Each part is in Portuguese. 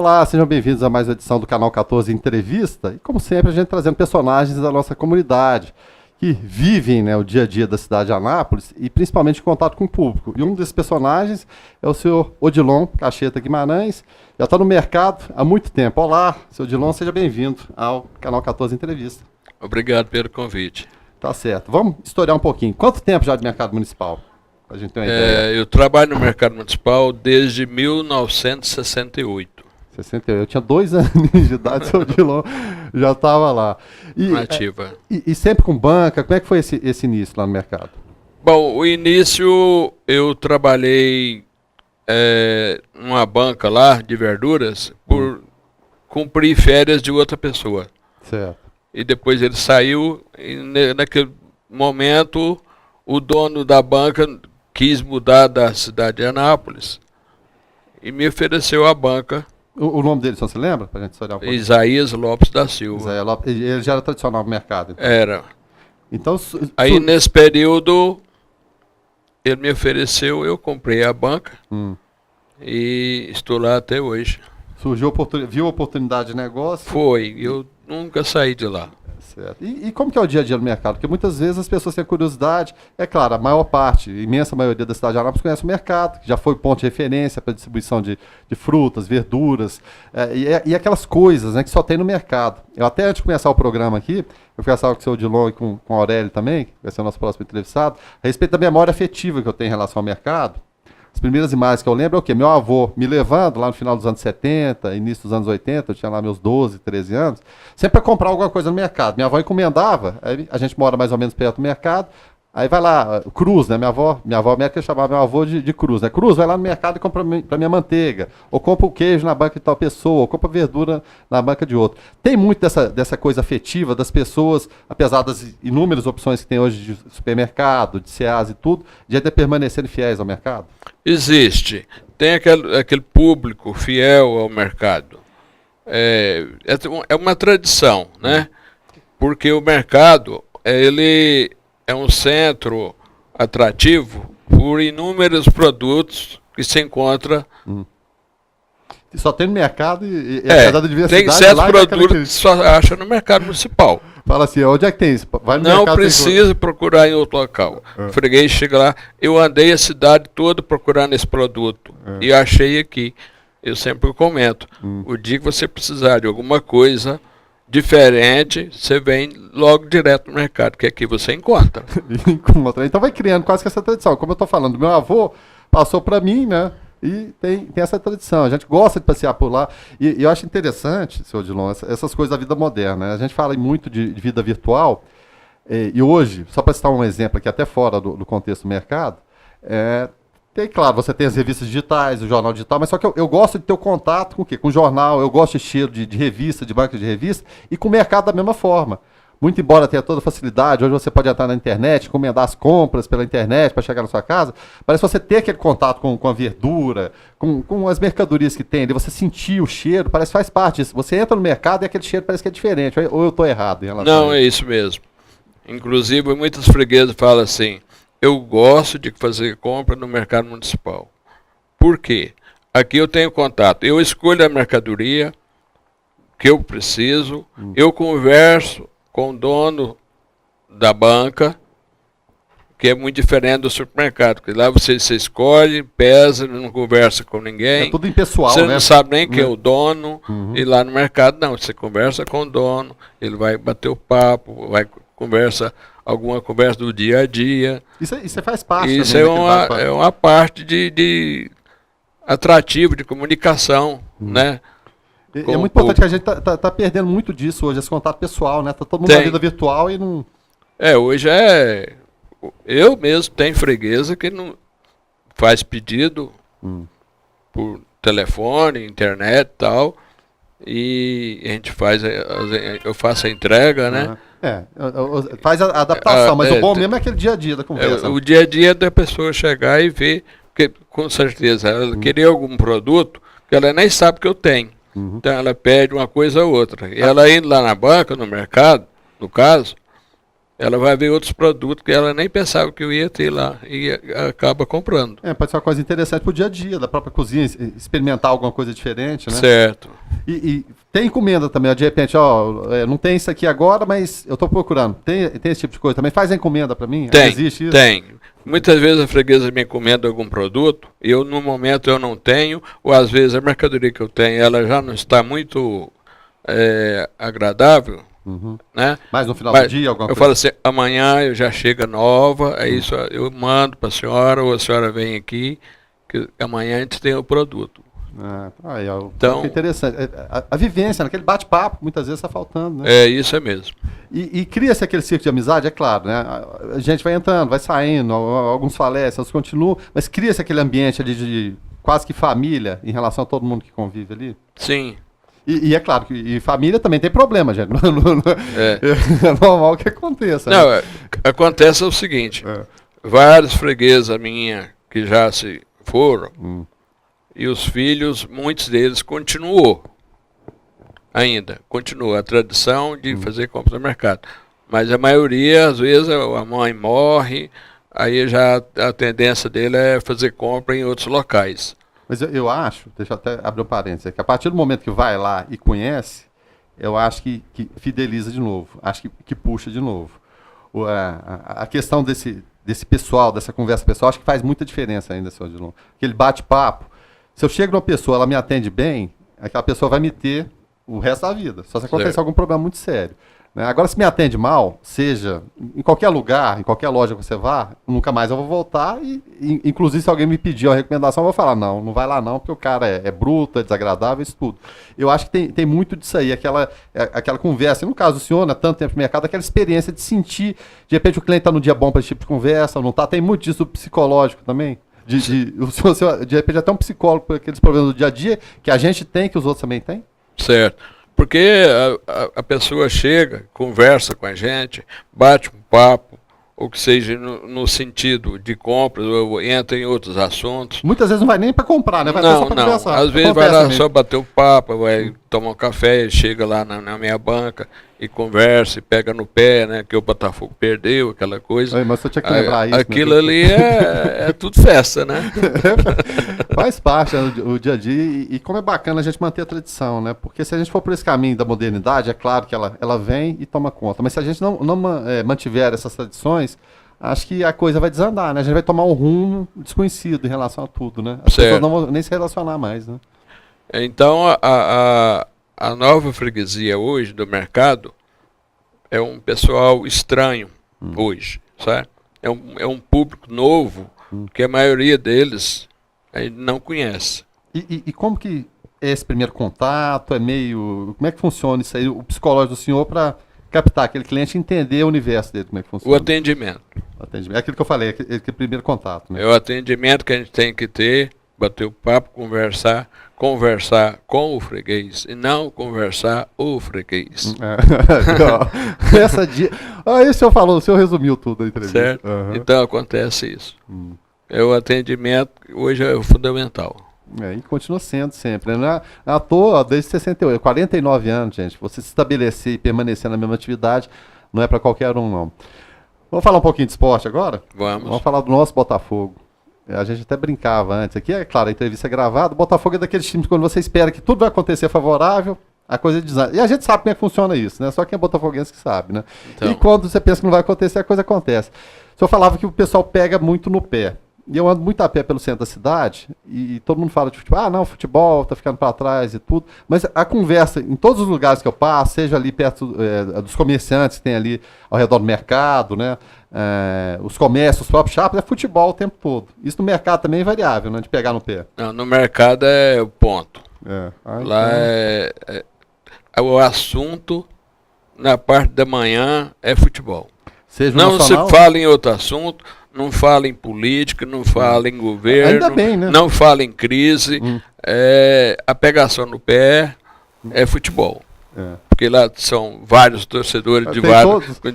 Olá, sejam bem-vindos a mais uma edição do Canal 14 Entrevista. E como sempre, a gente trazendo personagens da nossa comunidade que vivem, né, o dia a dia da cidade de Anápolis e principalmente em contato com o público. E um desses personagens é o senhor Odilon Cacheta Guimarães. Já está no mercado há muito tempo. Olá, senhor Odilon, seja bem-vindo ao Canal 14 Entrevista. Obrigado pelo convite. Tá certo. Vamos historiar um pouquinho. Quanto tempo já de mercado municipal? Pra gente ter uma ideia. Eu trabalho no mercado municipal desde 1968. 68. Eu tinha 2 anos de idade, seu Odilon já estava lá. Ativa. E sempre com banca, como é que foi esse início lá no mercado? Bom, o início eu trabalhei numa banca lá de verduras por cumprir férias de outra pessoa. Certo. E depois ele saiu e naquele momento o dono da banca quis mudar da cidade de Anápolis e me ofereceu a banca. O nome dele, só se lembra? Pra gente olhar um pouco. Isaías Lopes da Silva. Isaías Lopes, ele já era tradicional no mercado. Então. Era. Então, aí nesse período ele me ofereceu, eu comprei a banca e estou lá até hoje. Surgiu viu a oportunidade de negócio? Foi, eu nunca saí de lá. Certo. E como que é o dia a dia no mercado? Porque muitas vezes as pessoas têm curiosidade. É claro, a maior parte, a imensa maioria da cidade de Anápolis conhece o mercado, que já foi ponto de referência para distribuição de frutas, verduras, e aquelas coisas, né, que só tem no mercado. Eu até antes de começar o programa aqui, eu conversava com o seu Odilon e com o Aurélio também, que vai ser o nosso próximo entrevistado, a respeito da memória afetiva que eu tenho em relação ao mercado. As primeiras imagens que eu lembro é o quê? Meu avô me levando lá no final dos anos 70, início dos anos 80, eu tinha lá meus 12, 13 anos, sempre para comprar alguma coisa no mercado. Minha avó encomendava, aí a gente mora mais ou menos perto do mercado, aí vai lá, Cruz, né? Minha avó que chamava meu avô de Cruz, né? Cruz, vai lá no mercado e compra para minha manteiga, ou compra o queijo na banca de tal pessoa, ou compra verdura na banca de outro. Tem muito dessa coisa afetiva das pessoas, apesar das inúmeras opções que tem hoje de supermercado, de SEAS e tudo, de até permanecerem fiéis ao mercado? Existe. Tem aquele público fiel ao mercado. É uma tradição, né? Porque o mercado, ele é um centro atrativo por inúmeros produtos que se encontra. Só tem no mercado apesar da diversidade. Tem certos produtos que só acha no mercado municipal. Fala assim, onde é que tem isso? Vai no não mercado, precisa procurar em outro local. O freguês chega lá, eu andei a cidade toda procurando esse produto e achei aqui. Eu sempre comento, o dia que você precisar de alguma coisa diferente, você vem logo direto no mercado, que aqui você encontra. Então vai criando quase que essa tradição. Como eu estou falando, meu avô passou para mim, né? E tem essa tradição. A gente gosta de passear por lá. E eu acho interessante, senhor Odilon, essas coisas da vida moderna, né? A gente fala muito de vida virtual. E hoje, só para citar um exemplo aqui, até fora do contexto do mercado, claro, você tem as revistas digitais, o jornal digital, mas só que eu gosto de ter o contato com o quê? Com o jornal, eu gosto de cheiro de revista, de banca de revista, e com o mercado da mesma forma. Muito embora tenha toda a facilidade, hoje você pode entrar na internet, encomendar as compras pela internet para chegar na sua casa, parece você ter aquele contato com a verdura, com as mercadorias que tem, de você sentir o cheiro, parece que faz parte disso. Você entra no mercado e aquele cheiro parece que é diferente, ou eu estou errado em relação a isso? Não, é isso mesmo. Inclusive, muitos fregueses falam assim, eu gosto de fazer compra no mercado municipal. Por quê? Aqui eu tenho contato, eu escolho a mercadoria que eu preciso, eu converso com o dono da banca, que é muito diferente do supermercado, porque lá você escolhe, pesa, não conversa com ninguém. É tudo impessoal, você né? Não sabe nem quem é o dono, e lá no mercado não, você conversa com o dono, ele vai bater o papo, alguma conversa do dia a dia. Isso faz parte. Isso é uma parte de atrativo, de comunicação, né? É muito importante que a gente tá perdendo muito disso hoje, esse contato pessoal, né? Tá todo mundo na vida virtual e não... Hoje eu mesmo tenho freguesa que não faz pedido por telefone, internet e tal, e a gente eu faço a entrega, né? Faz a adaptação, mas o bom mesmo é aquele dia a dia da conversa. O dia a dia da pessoa chegar e ver, porque com certeza ela querer algum produto que ela nem sabe que eu tenho. Então ela pede uma coisa ou outra. E ela indo lá na banca, no mercado, no caso, ela vai ver outros produtos que ela nem pensava que eu ia ter lá e acaba comprando. Pode ser uma coisa interessante pro dia a dia, da própria cozinha, experimentar alguma coisa diferente, né? Certo. E tem encomenda também, ó, de repente, ó, não tem isso aqui agora, mas eu tô procurando. Tem esse tipo de coisa também? Faz a encomenda para mim? Tem, existe isso? tem. Muitas vezes a freguesa me encomenda algum produto, eu no momento eu não tenho, ou às vezes a mercadoria que eu tenho, ela já não está muito agradável, né? Mas no final do dia, alguma coisa? Eu falo assim, amanhã eu já chega nova, é isso, eu mando para a senhora, ou a senhora vem aqui, que amanhã a gente tem o produto. Então, interessante. A vivência, aquele bate-papo, muitas vezes está faltando, né? É, isso é mesmo. E cria-se aquele círculo de amizade, é claro, né? A gente vai entrando, vai saindo, alguns falecem, outros continuam, mas cria-se aquele ambiente ali de quase que família em relação a todo mundo que convive ali. Sim. E é claro que família também tem problema, gente. É normal que aconteça. Não, né? Acontece o seguinte, vários freguesas minha que já se foram, e os filhos, muitos deles continuou a tradição de fazer compra no mercado. Mas a maioria, às vezes, a mãe morre, aí já a tendência dele é fazer compra em outros locais. Mas eu acho, deixa eu até abrir um parênteses, que a partir do momento que vai lá e conhece, eu acho que fideliza de novo, acho que puxa de novo. A questão desse pessoal, dessa conversa pessoal, acho que faz muita diferença ainda, senhor Odilon. Aquele bate-papo. Se eu chego numa pessoa, ela me atende bem, aquela pessoa vai me ter o resto da vida. Só se acontecer algum problema muito sério. Né? Agora, se me atende mal, seja em qualquer lugar, em qualquer loja que você vá, nunca mais eu vou voltar. Inclusive, se alguém me pedir uma recomendação, eu vou falar, não vai lá não, porque o cara é bruto, é desagradável, isso tudo. Eu acho que tem muito disso aí, aquela conversa. E no caso do senhor, né, tanto tempo no mercado, aquela experiência de sentir, de repente o cliente está no dia bom para esse tipo de conversa, ou não está. Tem muito disso do psicológico também. De repente até um psicólogo por aqueles problemas do dia a dia que a gente tem, que os outros também têm? Certo. Porque a pessoa chega, conversa com a gente, bate um papo, ou que seja no sentido de compras, ou entra em outros assuntos. Muitas vezes não vai nem para comprar, né? Vai só para conversar. Às vezes vai lá só bater o papo, vai tomar um café, chega lá na minha banca e conversa, e pega no pé, né? Que o Botafogo perdeu, aquela coisa. Mas você tinha que lembrar isso. Aquilo ali é tudo festa, né? Faz parte o dia a dia e como é bacana a gente manter a tradição, né? Porque se a gente for por esse caminho da modernidade, é claro que ela vem e toma conta. Mas se a gente não mantiver essas tradições, acho que a coisa vai desandar, né? A gente vai tomar um rumo desconhecido em relação a tudo, né? As pessoas não vão nem se relacionar mais, né? Então, a nova freguesia hoje do mercado é um pessoal estranho hoje, sabe? É um público novo que a maioria deles não conhece. E como que é esse primeiro contato? Como é que funciona isso aí, o psicológico do senhor para captar aquele cliente e entender o universo dele, como é que funciona? O atendimento. É aquilo que eu falei, aquele primeiro contato, né? É o atendimento que a gente tem que ter, bater o papo, conversar com o freguês e não conversar o freguês. Aí o senhor falou, o senhor resumiu tudo a entrevista. Certo? Então acontece isso. O atendimento hoje é fundamental. E continua sendo sempre. Não é à toa, desde 68, 49 anos, gente. Você se estabelecer e permanecer na mesma atividade não é para qualquer um, não. Vamos falar um pouquinho de esporte agora? Vamos falar do nosso Botafogo. A gente até brincava antes. Aqui, é claro, a entrevista é gravada. O Botafogo é daqueles times que quando você espera que tudo vai acontecer favorável, a coisa desanda. E a gente sabe como é que funciona isso, né? Só quem é botafoguense que sabe, né? Então. E quando você pensa que não vai acontecer, a coisa acontece. O senhor falava que o pessoal pega muito no pé. E eu ando muito a pé pelo centro da cidade e todo mundo fala de futebol. Não, futebol tá ficando para trás e tudo. Mas a conversa, em todos os lugares que eu passo, seja ali perto dos comerciantes que tem ali ao redor do mercado, né? Os comércios, os próprios shoppings, é futebol o tempo todo. Isso no mercado também é variável, né? De pegar no pé. Não, no mercado é o ponto. Lá o assunto na parte da manhã é futebol. Seja não nacional, se fala em outro assunto, não fala em política, não fala em governo, ainda bem, né? Não fala em crise. A pegação no pé é futebol. Porque lá são vários torcedores de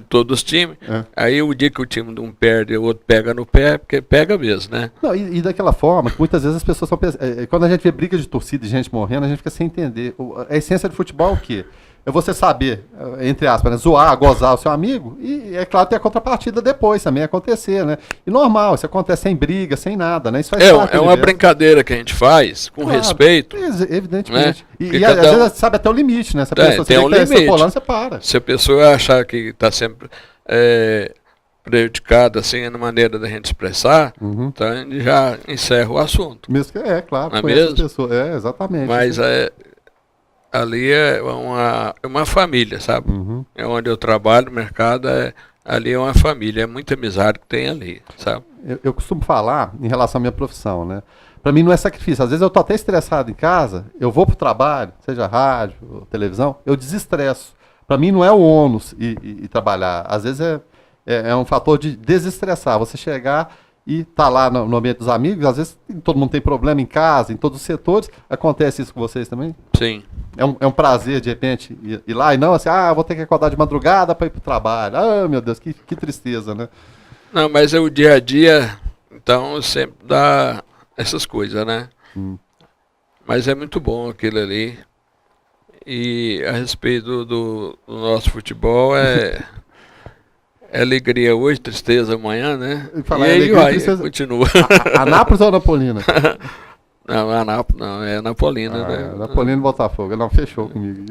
todos os times. Aí o dia que o time de um perde, o outro pega no pé, porque pega mesmo, né? Não, e daquela forma que muitas vezes as pessoas são quando a gente vê briga de torcida e gente morrendo, a gente fica sem entender. A essência do futebol é o quê? é você saber, entre aspas, né, zoar, gozar o seu amigo, e é claro ter a contrapartida depois também acontecer, né? E normal, isso acontece sem briga, sem nada, né? Isso faz parte É do uma universo. brincadeira que a gente faz, com Claro, respeito. Evidentemente. Né? E Porque às cada vezes sabe até o limite, né? Se a tem pessoa um vê que tá limite. extrapolando, você para. Se a pessoa achar que está sempre prejudicada, assim, na maneira da gente expressar, então a gente já encerra o assunto. Mesmo que claro, Não é conhece as mesmo? pessoas. Exatamente. Mas ali é uma família, sabe? É onde eu trabalho, o mercado, ali é uma família, é muita amizade que tem ali, sabe? Eu costumo falar em relação à minha profissão, né? Para mim não é sacrifício. Às vezes eu tô até estressado em casa, eu vou pro trabalho, seja rádio, ou televisão, eu desestresso. Para mim não é o ônus e trabalhar. Às vezes é um fator de desestressar. Você chegar e tá lá no ambiente dos amigos, às vezes todo mundo tem problema em casa, em todos os setores. Acontece isso com vocês também? Sim. É um prazer, de repente, ir lá e não assim, vou ter que acordar de madrugada para ir pro trabalho. Ah, meu Deus, que tristeza, né? Não, mas é o dia a dia, então sempre dá essas coisas, né? Mas é muito bom aquilo ali. E a respeito do nosso futebol, é alegria hoje, tristeza amanhã, né? E falar aí alegria, vai, tristeza- continua. Anápolis ou Napolina? Não, Anápolis não, é Napolina, né? Napolina e Botafogo. Não, fechou comigo.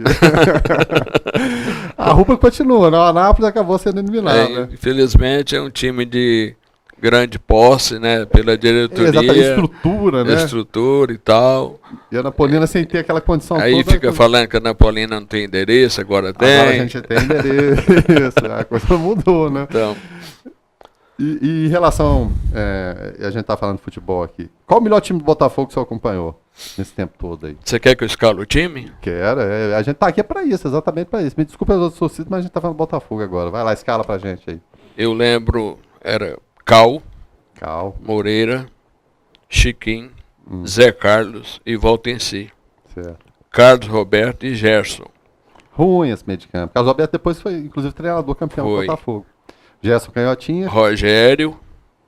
A Rubra continua, não? A Anápolis acabou sendo eliminada, né? Infelizmente é um time de grande posse, né? Pela diretoria, Exatamente, estrutura, né? estrutura e tal. E a Napolina sem ter aquela condição Aí toda. fica falando que a Napolina não tem endereço, agora tem. Agora a gente tem endereço, a coisa mudou, né? Então, E em relação, a gente tá falando de futebol aqui, qual o melhor time do Botafogo que você acompanhou nesse tempo todo aí? você quer que eu escalo o time? Quero, a gente tá aqui pra isso, exatamente pra isso. Me desculpa as outras torcidas, mas a gente tá falando do Botafogo agora. Vai lá, escala pra gente aí. Eu lembro, era Cal, Cal, Moreira, Chiquinho, Zé Carlos e Valtenci. certo. Carlos Roberto e Gerson. Ruim esse meio de campo. Carlos Alberto depois foi, inclusive, treinador campeão do Foi. Botafogo. Gerson Canhotinha, Rogério,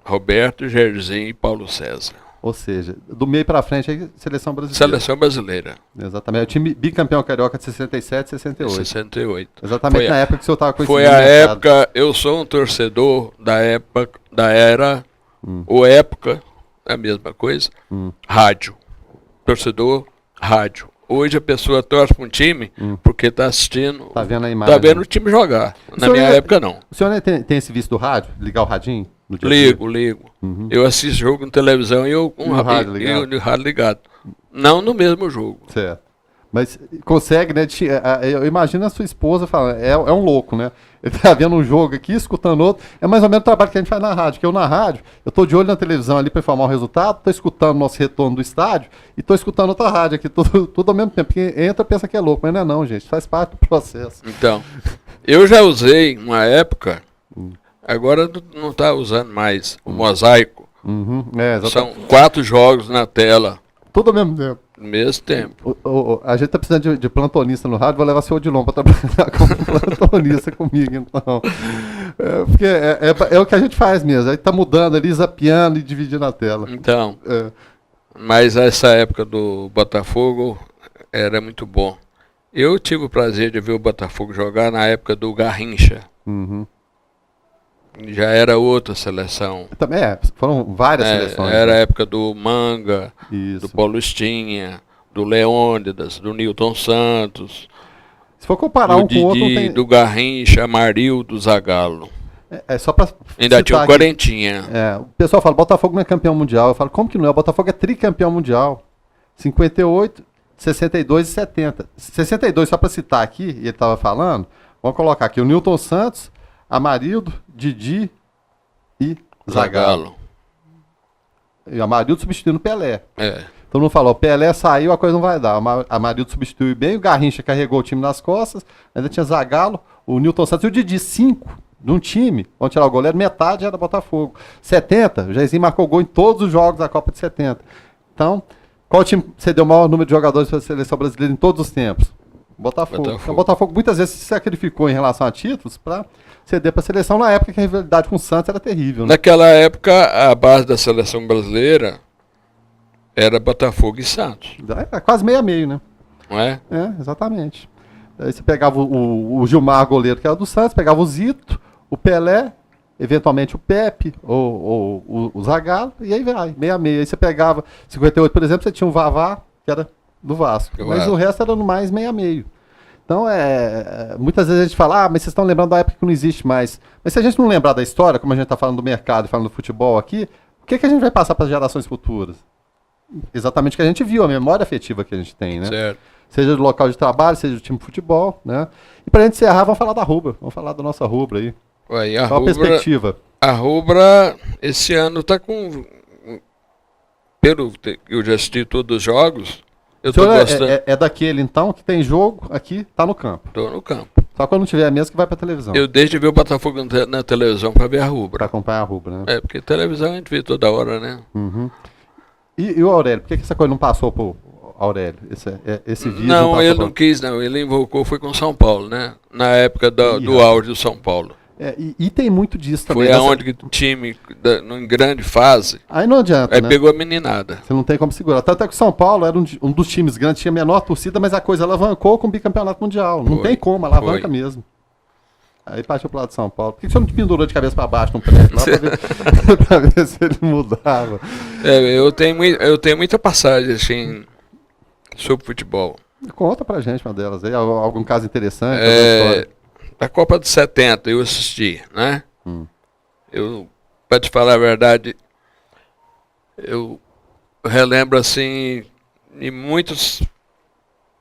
Roberto, Jairzinho e Paulo César. ou seja, do meio pra frente aí, seleção brasileira. Seleção brasileira, Exatamente. O time bicampeão carioca de 67 e 68. 68. Exatamente Foi na época que o senhor estava com esse Foi a época, eu sou um torcedor da época, da era, ou época, é a mesma coisa, rádio. Torcedor, rádio. Hoje a pessoa torce para um time porque está assistindo, Tá vendo a imagem. está vendo o time jogar. Na senhor minha é- época não. O senhor tem esse vício do rádio? Ligar o radinho? No dia a dia? Ligo. Eu assisto jogo na televisão e eu E o rádio ligado? e o rádio ligado. Não no mesmo jogo. Certo. Mas consegue, né? Eu imagino a sua esposa falando, é um louco, né? Ele tá vendo um jogo aqui, escutando outro. É mais ou menos o trabalho que a gente faz na rádio. Que eu na rádio, eu tô de olho na televisão ali para informar o resultado, tô escutando o nosso retorno do estádio e tô escutando outra rádio aqui, tudo ao mesmo tempo. Porque entra e pensa que é louco, mas não é não, gente. Faz parte do processo. Então, eu já usei uma época, agora não está usando mais o mosaico. Exatamente. São 4 jogos na tela, Tudo ao mesmo tempo. no mesmo tempo. A gente tá precisando de plantonista no rádio, vou levar seu Odilon para trabalhar como plantonista comigo, então. Porque é o que a gente faz mesmo. Aí tá mudando ali, zapeando e dividindo a tela. Então, É. mas essa época do Botafogo era muito bom. Eu tive o prazer de ver o Botafogo jogar na época do Garrincha. Já era outra seleção. Também foram várias seleções. Era a né? época do Manga, Isso. do Paulistinha, do Leônidas, do Nilton Santos, Se for comparar do um com o outro, não Didi, tem. do Garrincha, Amarildo, Zagallo. É só pra. Ainda tinha o citar aqui. Quarentinha. O pessoal fala, Botafogo não é campeão mundial. Eu falo, como que não é? O Botafogo é tricampeão mundial. 58, 62 e 70. 62, só para citar aqui, e ele estava falando, vamos colocar aqui o Nilton Santos, Amarildo, Didi e Zagallo. E o Amarildo substituindo o Pelé. Todo mundo falou, o Pelé saiu, a coisa não vai dar. O Amarildo substituiu bem, o Garrincha carregou o time nas costas, ainda tinha Zagallo, o Nilton Santos e o Didi, 5 de um time, vamos tirar o goleiro, metade era Botafogo. 70, o Jairzinho marcou gol em todos os jogos da Copa de 70. Então, qual time cedeu o maior número de jogadores para a seleção brasileira em todos os tempos? Botafogo. Então, o Botafogo muitas vezes se sacrificou em relação a títulos para ceder para a seleção na época que a rivalidade com o Santos era terrível. Né? Naquela época, a base da seleção brasileira era Botafogo e Santos, É quase meio a meio, né? não é? Exatamente. Aí você pegava o Gilmar, goleiro, que era do Santos, pegava o Zito, o Pelé, eventualmente o Pepe, ou o Zagallo, e aí vai, 6-6. Aí você pegava 58, por exemplo, você tinha o Vavá, que era do Vasco. Mas o resto era no mais 6-6. Então, muitas vezes a gente fala, mas vocês estão lembrando da época que não existe mais. Mas se a gente não lembrar da história, como a gente está falando do mercado e falando do futebol aqui, o que a gente vai passar para as gerações futuras? Exatamente o que a gente viu, a memória afetiva que a gente tem, né? Certo. Seja do local de trabalho, seja do time de futebol, né? E para a gente encerrar, vamos falar da rubra. Vamos falar da nossa rubra aí. Qual a perspectiva? A rubra, esse ano está com... Pelo que eu já assisti todos os jogos... Eu tô gostando. É daquele, então, que tem jogo aqui, tá no campo. Tô no campo. Só quando não tiver mesmo que vai pra televisão. Eu deixo de ver o Botafogo na televisão pra ver a rubra. Pra acompanhar a rubra, né? Porque televisão a gente vê toda hora, né? Uhum. E o Aurélio? Por que essa coisa não passou pro Aurélio? Esse vídeo não ele não quis, não. Ele invocou, foi com São Paulo, né? Na época do auge do São Paulo. E tem muito disso também. Foi aonde que o time, em grande fase, aí não adianta, aí né? pegou a meninada. Você não tem como segurar. Tanto é que o São Paulo era um dos times grandes, tinha menor torcida, mas a coisa alavancou com o bicampeonato mundial. Não tem como, alavanca mesmo. Aí partiu pro lado de São Paulo. Por que você não te pendurou de cabeça para baixo no prédio lá pra ver se ele mudava? Eu tenho muita passagem, assim, sobre futebol. Conta pra gente uma delas aí, algum caso interessante, A Copa de 70 eu assisti, né? Eu, pra te falar a verdade, eu relembro assim, de muitos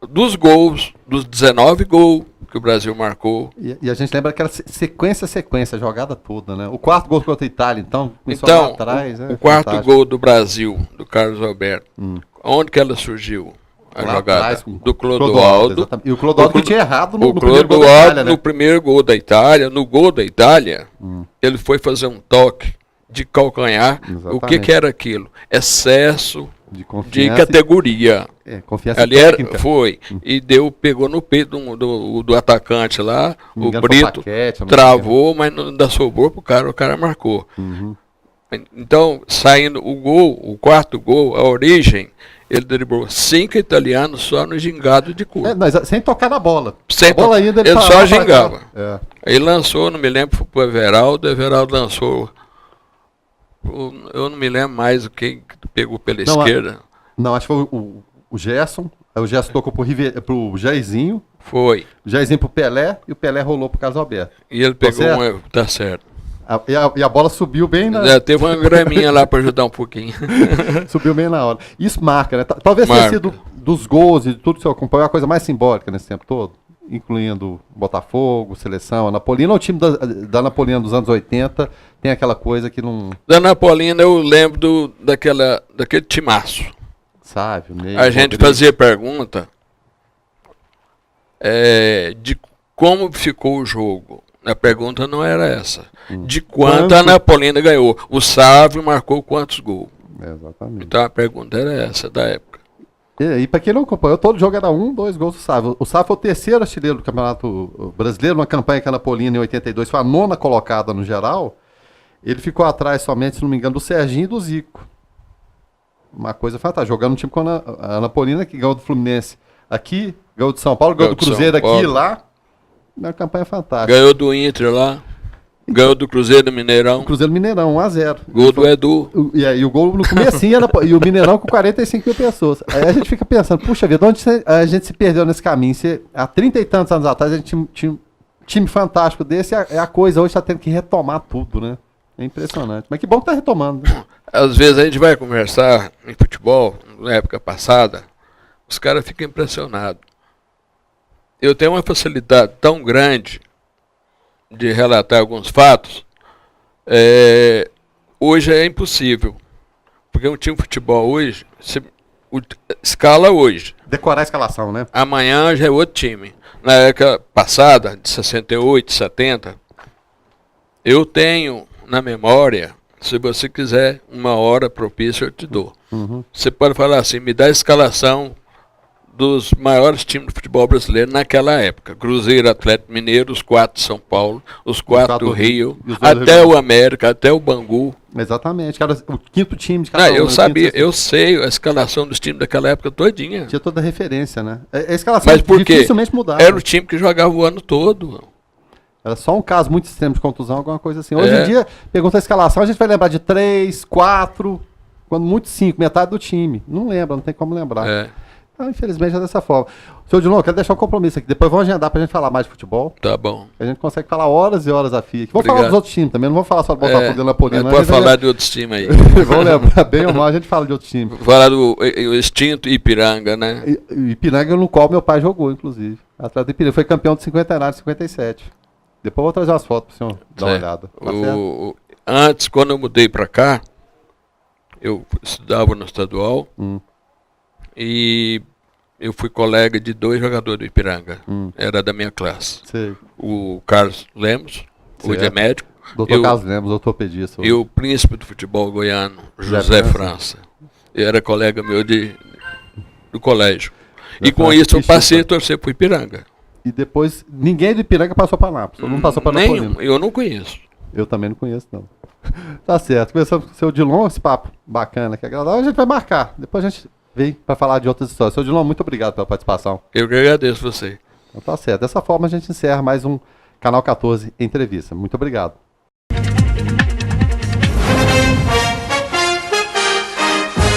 dos gols, dos 19 gols que o Brasil marcou. E a gente lembra que era sequência, jogada toda, né? O quarto gol contra a Itália, então, começou lá atrás. O quarto gol do Brasil, do Carlos Alberto, onde que ela surgiu? A lá jogada atrás, do Clodoaldo. E o Clodoaldo que tinha errado no primeiro gol da Itália, né? No primeiro gol da Itália, no gol da Itália, ele foi fazer um toque de calcanhar. Exatamente. O que era aquilo? Excesso de categoria. Confiança ali técnica. Foi. E pegou no peito do atacante lá, o Brito, travou, mas ainda sobrou pro cara, o cara marcou. Então, saindo o quarto gol, a origem, ele driblou 5 italianos só no gingado de curva. Sem tocar na bola. Bola ainda ele só gingava. Aí lançou, não me lembro, foi pro Everaldo. O Everaldo lançou. Eu não me lembro mais o que pegou pela esquerda. Não, acho que foi o Gerson. Aí o Gerson tocou pro Jairzinho. Foi. O Jairzinho pro Pelé e o Pelé rolou pro Carlos Alberto. E ele pegou tá certo. E a bola subiu bem na... teve uma graminha lá para ajudar um pouquinho. Subiu bem na hora. Isso marca, né? Talvez tenha sido dos gols e de tudo que você acompanhou a coisa mais simbólica nesse tempo todo, incluindo Botafogo, Seleção, a Napolina. O time da Napolina dos anos 80 tem aquela coisa que não... Da Napolina eu lembro daquele timaço. Sabe, a gente fazia pergunta de como ficou o jogo. A pergunta não era essa. De quanto a Napolina ganhou. O Sávio marcou quantos gols? Exatamente. Então a pergunta era essa, da época. E para quem não acompanhou, todo jogo era 2 gols do Sávio. O Sávio foi o terceiro artilheiro do Campeonato Brasileiro, numa campanha que a Napolina em 82 foi a 9ª colocada no geral. Ele ficou atrás somente, se não me engano, do Serginho e do Zico. Uma coisa fantástica. Jogando um time com a Napolina, que ganhou do Fluminense aqui, ganhou do São Paulo, ganhou do Cruzeiro aqui e lá. Uma campanha fantástica. Ganhou do Inter lá. Ganhou do Cruzeiro do Mineirão. O Cruzeiro Mineirão, 1-0. Gol do Edu. E o gol no comecinho e o Mineirão com 45 mil pessoas. Aí a gente fica pensando, puxa vida, onde a gente se perdeu nesse caminho? Há 30 e tantos anos atrás a gente tinha um time fantástico desse, a coisa hoje está tendo que retomar tudo, né? É impressionante. Mas que bom que tá retomando. Né? Às vezes a gente vai conversar em futebol, na época passada, os caras ficam impressionados. Eu tenho uma facilidade tão grande de relatar alguns fatos, hoje é impossível. Porque um time de futebol hoje, escala hoje. Decorar a escalação, né? Amanhã já é outro time. Na época passada, de 68, 70, eu tenho na memória, se você quiser, 1 hora propícia eu te dou. Você pode falar assim, me dá a escalação dos maiores times do futebol brasileiro naquela época. Cruzeiro, Atlético Mineiro, os 4 de São Paulo, os 4 do Rio, até o América, até o Bangu. Exatamente, cara, o quinto time de cada Não, eu sabia, quinto, eu sei a escalação dos times daquela época todinha. tinha toda a referência, né? A escalação Mas por quê? dificilmente mudava. Era o time que jogava o ano todo. Era só um caso muito extremo de contusão, alguma coisa assim. Hoje em dia, pergunta a escalação, a gente vai lembrar de 3, 4, quando muito 5, metade do time. Não lembra, não tem como lembrar. É. Então, infelizmente é dessa forma. Senhor Odilon, eu quero deixar um compromisso aqui. Depois vamos agendar pra gente falar mais de futebol. Tá bom. A gente consegue falar horas e horas a fio. Vamos falar dos outros times também, não vamos falar só do Botafogo e Napolina. Pode falar de outros times aí. Vamos lembrar, bem ou mal, a gente fala de outros times. Falar do extinto Ipiranga, né? Ipiranga, no qual meu pai jogou, inclusive. Atrás do Ipiranga. Foi campeão do cinquentenário de 57. Depois eu vou trazer umas fotos pro senhor dar uma olhada. Tá antes, quando eu mudei pra cá, eu estudava no estadual e eu fui colega de 2 jogadores do Ipiranga. Era da minha classe. Sei. O Carlos Lemos, hoje é médico. Doutor Carlos Lemos, ortopedista. E o príncipe do futebol goiano, José França. Ele era colega meu do colégio. E com isso eu passei a torcer pro Ipiranga. E depois, ninguém do Ipiranga passou para Nápoles. Não passou para Napolina. Eu não conheço. Eu também não conheço, não. Tá certo. Começamos com o seu Odilon, esse papo bacana, que é agradável. A gente vai marcar. Depois a gente vem para falar de outras histórias. Seu Odilon, muito obrigado pela participação. Eu que agradeço você. Então tá certo. Dessa forma a gente encerra mais um Canal 14 Entrevista. Muito obrigado.